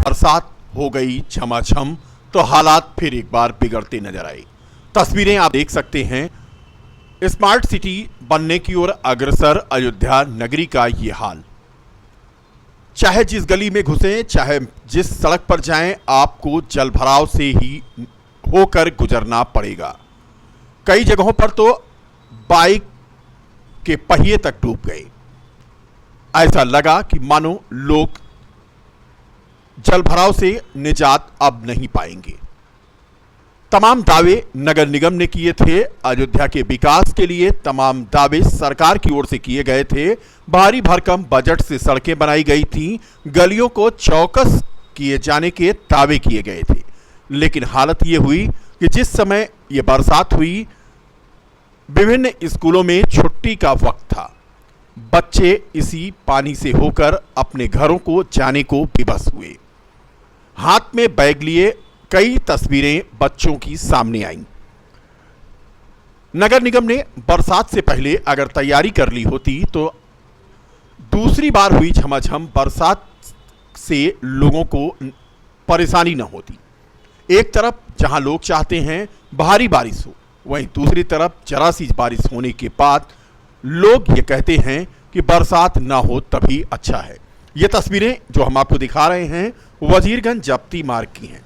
बरसात हो गई झमाझम तो हालात फिर एक बार बिगड़ते नजर आए। तस्वीरें आप देख सकते हैं, स्मार्ट सिटी बनने की ओर अग्रसर अयोध्या नगरी का ये हाल। चाहे जिस गली में घुसें, चाहे जिस सड़क पर जाएं, आपको जल भराव से ही होकर गुजरना पड़ेगा। कई जगहों पर तो बाइक के पहिए तक डूब गए। ऐसा लगा कि मानो लोग जल भराव से निजात अब नहीं पाएंगे। तमाम दावे नगर निगम ने किए थे, अयोध्या के विकास के लिए तमाम दावे सरकार की ओर से किए गए थे। भारी भरकम बजट से सड़कें बनाई गई थी, गलियों को चौकस किए जाने के दावे किए गए थे। लेकिन हालत ये हुई कि जिस समय ये बरसात हुई, विभिन्न स्कूलों में छुट्टी का वक्त था। बच्चे इसी पानी से होकर अपने घरों को जाने को विवश हुए। हाथ में बैग लिए कई तस्वीरें बच्चों की सामने आईं। नगर निगम ने बरसात से पहले अगर तैयारी कर ली होती तो दूसरी बार हुई झमाझम बरसात से लोगों को परेशानी न होती। एक तरफ जहां लोग चाहते हैं भारी बारिश हो, वहीं दूसरी तरफ जरा सी बारिश होने के बाद लोग ये कहते हैं कि बरसात ना हो तभी अच्छा है। ये तस्वीरें जो हम आपको दिखा रहे हैं वजीरगंज जब्ती मार्ग की हैं।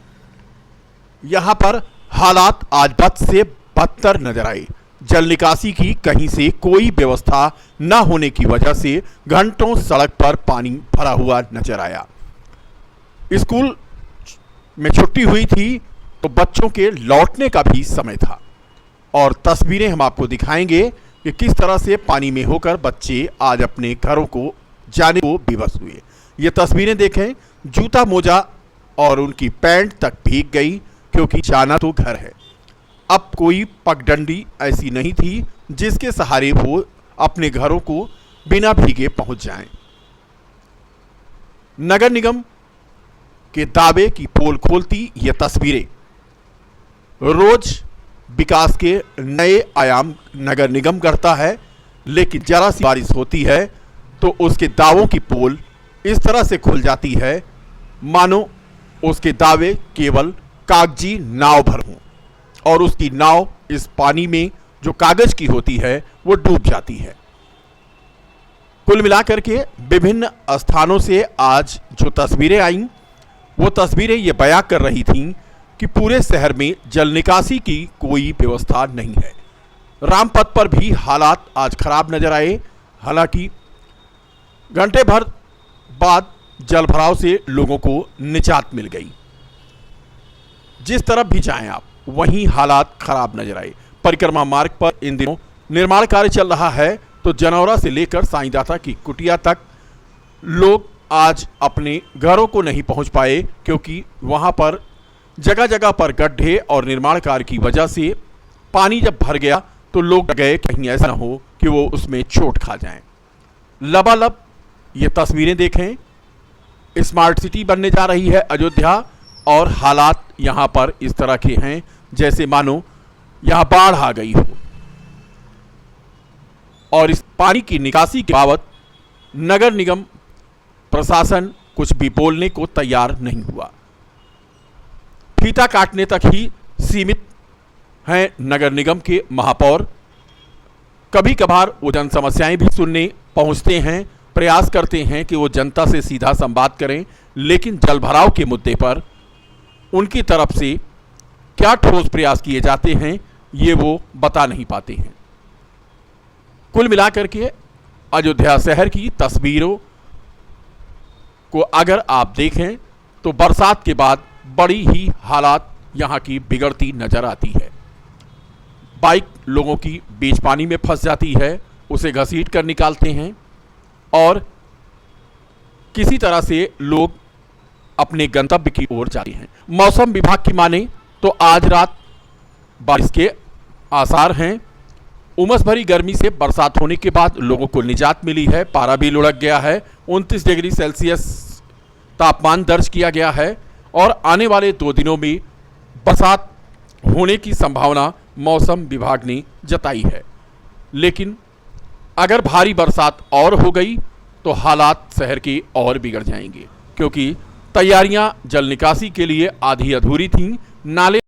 यहां पर हालात आज बद से बदतर नजर आए। जल निकासी की कहीं से कोई व्यवस्था न होने की वजह से घंटों सड़क पर पानी भरा हुआ नजर आया। स्कूल में छुट्टी हुई थी तो बच्चों के लौटने का भी समय था और तस्वीरें हम आपको दिखाएंगे कि किस तरह से पानी में होकर बच्चे आज अपने घरों को जाने को विवश हुए। ये तस्वीरें देखें, जूता मोजा और उनकी पैंट तक भीग गई, क्योंकि जाना तो घर है। अब कोई पगडंडी ऐसी नहीं थी जिसके सहारे वो अपने घरों को बिना भीगे पहुंच जाएं। नगर निगम के दावे की पोल खोलती ये तस्वीरें। रोज विकास के नए आयाम नगर निगम करता है, लेकिन जरा सी बारिश होती है तो उसके दावों की पोल इस तरह से खुल जाती है मानो उसके दावे केवल कागजी नाव भर हों और उसकी नाव इस पानी में जो कागज की होती है वो डूब जाती है। कुल मिलाकर के विभिन्न स्थानों से आज जो तस्वीरें आईं, वो तस्वीरें ये बयां कर रही थीं कि पूरे शहर में जल निकासी की कोई व्यवस्था नहीं है। रामपथ पर भी हालात आज खराब नजर आए। हालांकि घंटे भर बाद जल भराव से लोगों को निजात मिल गई। जिस तरफ भी जाएं आप, वहीं हालात खराब नजर आए। परिक्रमा मार्ग पर इन दिनों निर्माण कार्य चल रहा है, तो जनौरा से लेकर साईंदाता की कुटिया तक लोग आज अपने घरों को नहीं पहुंच पाए, क्योंकि वहां पर जगह जगह पर गड्ढे और निर्माण कार्य की वजह से पानी जब भर गया तो लोग गए कहीं ऐसा न हो कि वो उसमें चोट खा जाएं। लबालब ये तस्वीरें देखें, स्मार्ट सिटी बनने जा रही है अयोध्या और हालात यहाँ पर इस तरह के हैं जैसे मानो यहाँ बाढ़ आ गई हो। और इस पानी की निकासी के बाबत नगर निगम प्रशासन कुछ भी बोलने को तैयार नहीं हुआ। फीता काटने तक ही सीमित हैं नगर निगम के महापौर। कभी कभार वो जन समस्याएं भी सुनने पहुंचते हैं, प्रयास करते हैं कि वो जनता से सीधा संवाद करें, लेकिन जल भराव के मुद्दे पर उनकी तरफ से क्या ठोस प्रयास किए जाते हैं ये वो बता नहीं पाते हैं। कुल मिलाकर के अयोध्या शहर की तस्वीरों को अगर आप देखें तो बरसात के बाद बड़ी ही हालात यहाँ की बिगड़ती नजर आती है। बाइक लोगों की बीच पानी में फंस जाती है, उसे घसीट कर निकालते हैं और किसी तरह से लोग अपने गंतव्य की ओर जाते हैं। मौसम विभाग की माने तो आज रात बारिश के आसार हैं। उमस भरी गर्मी से बरसात होने के बाद लोगों को निजात मिली है। पारा भी लुढ़क गया है, 29 डिग्री सेल्सियस तापमान दर्ज किया गया है और आने वाले 2 दिनों में बरसात होने की संभावना मौसम विभाग ने जताई है। लेकिन अगर भारी बरसात और हो गई तो हालात शहर के और बिगड़ जाएंगे, क्योंकि तैयारियां जल निकासी के लिए आधी अधूरी थीं। नाले